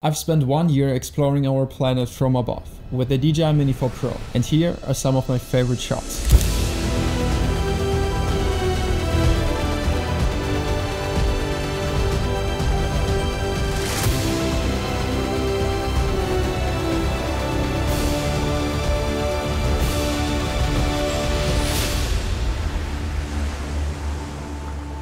I've spent 1 year exploring our planet from above with the DJI Mini 4 Pro, and here are some of my favorite shots.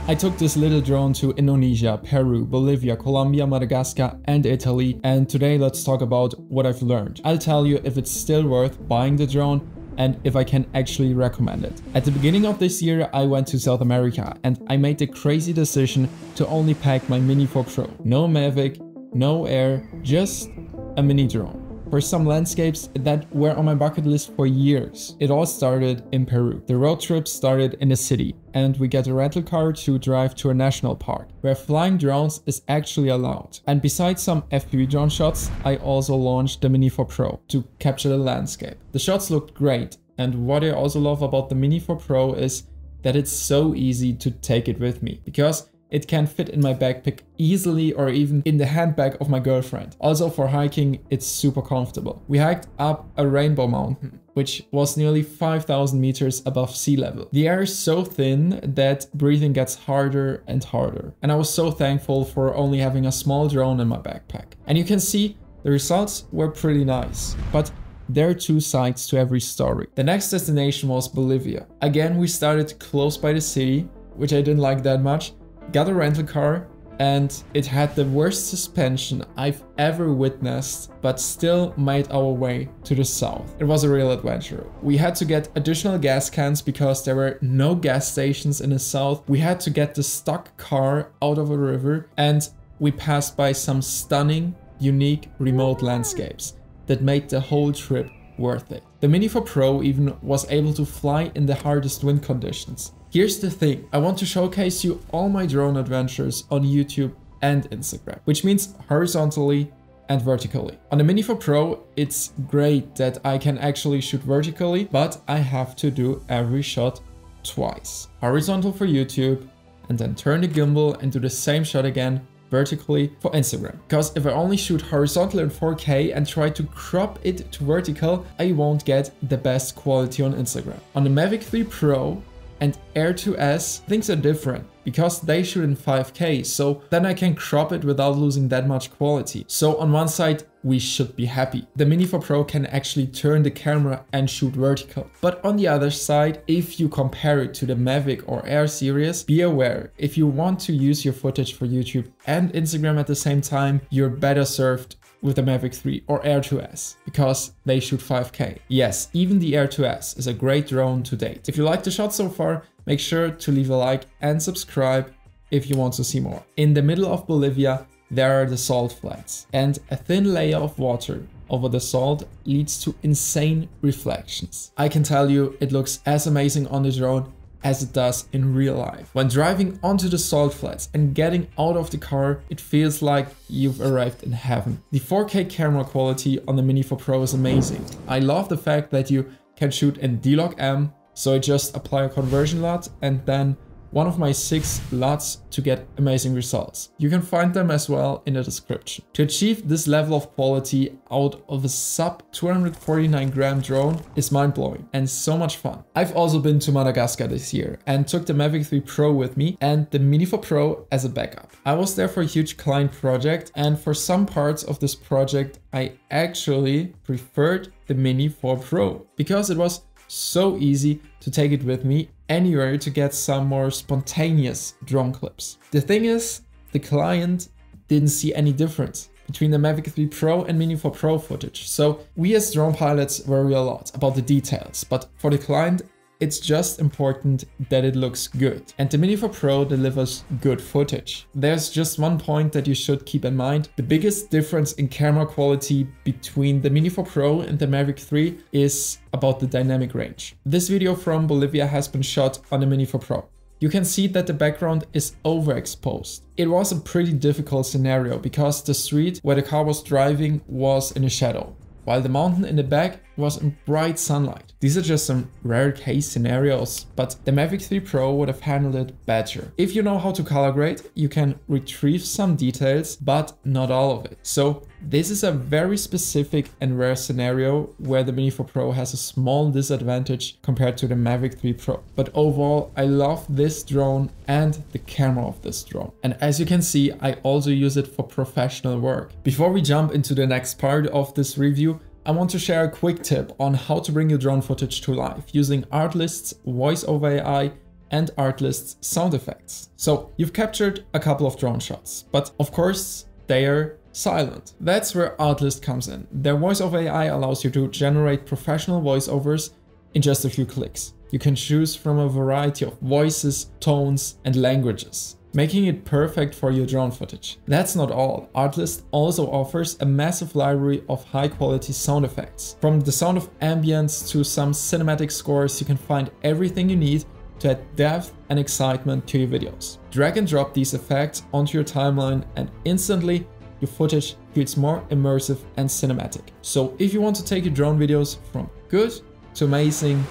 I took this little drone to Indonesia, Peru, Bolivia, Colombia, Madagascar and Italy, and today let's talk about what I've learned. I'll tell you if it's still worth buying the drone and if I can actually recommend it. At the beginning of this year I went to South America and I made the crazy decision to only pack my Mini 4 Pro. No Mavic, no Air, just a mini drone. For some landscapes that were on my bucket list for years. It all started in Peru. The road trip started in a city and we get a rental car to drive to a national park where flying drones is actually allowed. And besides some FPV drone shots, I also launched the Mini 4 Pro to capture the landscape. The shots looked great, and what I also love about the Mini 4 Pro is that it's so easy to take it with me because it can fit in my backpack easily or even in the handbag of my girlfriend. Also for hiking, it's super comfortable. We hiked up a rainbow mountain, which was nearly 5,000 meters above sea level. The air is so thin that breathing gets harder and harder. And I was so thankful for only having a small drone in my backpack. And you can see the results were pretty nice. But there are two sides to every story. The next destination was Bolivia. Again, we started close by the city, which I didn't like that much. Got a rental car and it had the worst suspension I've ever witnessed, but still made our way to the south. It was a real adventure. We had to get additional gas cans because there were no gas stations in the south. We had to get the stock car out of a river and we passed by some stunning, unique remote landscapes that made the whole trip worth it. The Mini 4 Pro even was able to fly in the hardest wind conditions. Here's the thing, I want to showcase you all my drone adventures on YouTube and Instagram, which means horizontally and vertically. On the Mini 4 Pro, it's great that I can actually shoot vertically, but I have to do every shot twice. Horizontal for YouTube, and then turn the gimbal and do the same shot again vertically for Instagram. Because if I only shoot horizontal in 4K and try to crop it to vertical, I won't get the best quality on Instagram. On the Mavic 3 Pro and Air 2S, things are different because they shoot in 5K, so then I can crop it without losing that much quality. So on one side, we should be happy. The Mini 4 Pro can actually turn the camera and shoot vertical. But on the other side, if you compare it to the Mavic or Air series, be aware, if you want to use your footage for YouTube and Instagram at the same time, you're better served with the Mavic 3 or Air 2S because they shoot 5K. Yes, even the Air 2S is a great drone to date. If you like the shot so far, make sure to leave a like and subscribe if you want to see more. In the middle of Bolivia, there are the salt flats, and a thin layer of water over the salt leads to insane reflections. I can tell you, it looks as amazing on the drone as it does in real life. When driving onto the salt flats and getting out of the car, it feels like you've arrived in heaven. The 4K camera quality on the Mini 4 Pro is amazing. I love the fact that you can shoot in D-Log-M, so I just apply a conversion LUT and then one of my 6 LUTs to get amazing results. You can find them as well in the description. To achieve this level of quality out of a sub 249 gram drone is mind-blowing and so much fun. I've also been to Madagascar this year and took the Mavic 3 Pro with me and the Mini 4 Pro as a backup. I was there for a huge client project, and for some parts of this project I actually preferred the Mini 4 Pro because it was so easy to take it with me anywhere to get some more spontaneous drone clips. The thing is, the client didn't see any difference between the Mavic 3 Pro and Mini 4 Pro footage. So we as drone pilots worry a lot about the details, but for the client, it's just important that it looks good. And the Mini 4 Pro delivers good footage. There's just one point that you should keep in mind. The biggest difference in camera quality between the Mini 4 Pro and the Mavic 3 is about the dynamic range. This video from Bolivia has been shot on the Mini 4 Pro. You can see that the background is overexposed. It was a pretty difficult scenario because the street where the car was driving was in a shadow, while the mountain in the back was in bright sunlight. These are just some rare case scenarios, but the Mavic 3 Pro would have handled it better. If you know how to color grade, you can retrieve some details, but not all of it. So This is a very specific and rare scenario where the Mini 4 Pro has a small disadvantage compared to the Mavic 3 Pro. But overall, I love this drone and the camera of this drone. And as you can see, I also use it for professional work. Before we jump into the next part of this review, I want to share a quick tip on how to bring your drone footage to life using Artlist's voice over AI and Artlist's sound effects. So you've captured a couple of drone shots, but of course they are silent. That's where Artlist comes in. Their voice over AI allows you to generate professional voiceovers in just a few clicks. You can choose from a variety of voices, tones, and languages, making it perfect for your drone footage. That's not all. Artlist also offers a massive library of high quality sound effects. From the sound of ambience to some cinematic scores, you can find everything you need to add depth and excitement to your videos. Drag and drop these effects onto your timeline and instantly your footage feels more immersive and cinematic. So if you want to take your drone videos from good to amazing,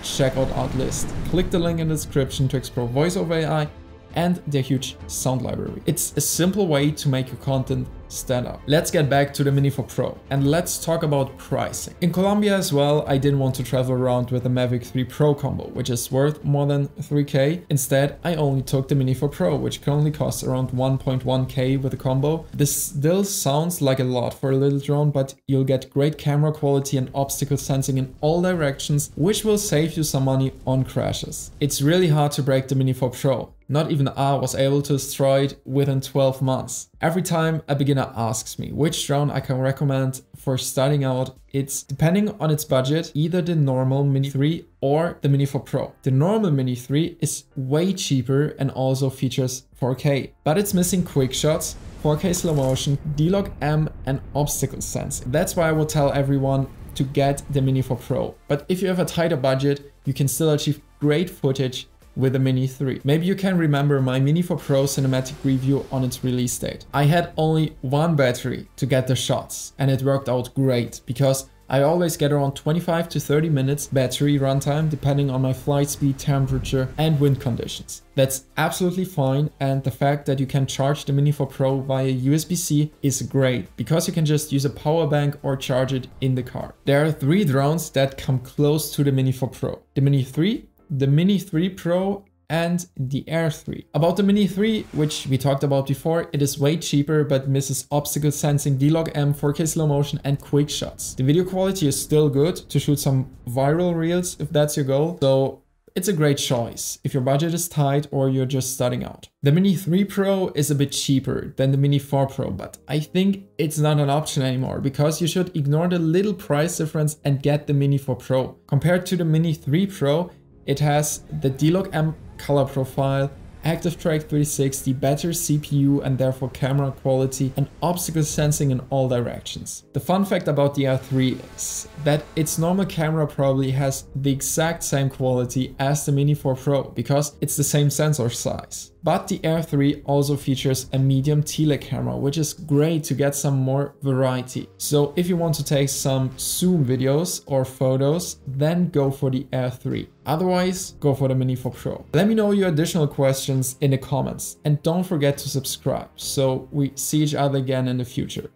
check out Artlist. Click the link in the description to explore voice over AI and their huge sound library. It's a simple way to make your content stand out. Let's get back to the Mini 4 Pro and let's talk about pricing. In Colombia as well, I didn't want to travel around with the Mavic 3 Pro combo, which is worth more than 3K. Instead, I only took the Mini 4 Pro, which currently costs around 1.1K with a combo. This still sounds like a lot for a little drone, but you'll get great camera quality and obstacle sensing in all directions, which will save you some money on crashes. It's really hard to break the Mini 4 Pro. Not even I was able to destroy it within 12 months. Every time a beginner asks me which drone I can recommend for starting out, it's depending on its budget, either the normal Mini 3 or the Mini 4 Pro. The normal Mini 3 is way cheaper and also features 4K, but it's missing quick shots, 4K slow motion, D-Log M and obstacle sensing. That's why I will tell everyone to get the Mini 4 Pro. But if you have a tighter budget, you can still achieve great footage with the Mini 3. Maybe you can remember my Mini 4 Pro cinematic review on its release date. I had only one battery to get the shots and it worked out great because I always get around 25 to 30 minutes battery runtime depending on my flight speed, temperature and wind conditions. That's absolutely fine, and the fact that you can charge the Mini 4 Pro via USB-C is great because you can just use a power bank or charge it in the car. There are 3 drones that come close to the Mini 4 Pro. The Mini 3, the Mini 3 Pro and the Air 3. About the Mini 3, which we talked about before, it is way cheaper but misses obstacle sensing, D-Log M, 4K slow motion and quick shots. The video quality is still good to shoot some viral reels if that's your goal, so it's a great choice if your budget is tight or you're just starting out. The Mini 3 Pro is a bit cheaper than the Mini 4 Pro, but I think it's not an option anymore because you should ignore the little price difference and get the Mini 4 Pro. Compared to the Mini 3 Pro, it has the D-Log M color profile, active track 360, better CPU and therefore camera quality and obstacle sensing in all directions. The fun fact about the R3 is that its normal camera probably has the exact same quality as the Mini 4 Pro because it's the same sensor size. But the Air 3 also features a medium tele camera, which is great to get some more variety. So if you want to take some zoom videos or photos, then go for the Air 3. Otherwise, go for the Mini 4 Pro. Let me know your additional questions in the comments and don't forget to subscribe so we see each other again in the future.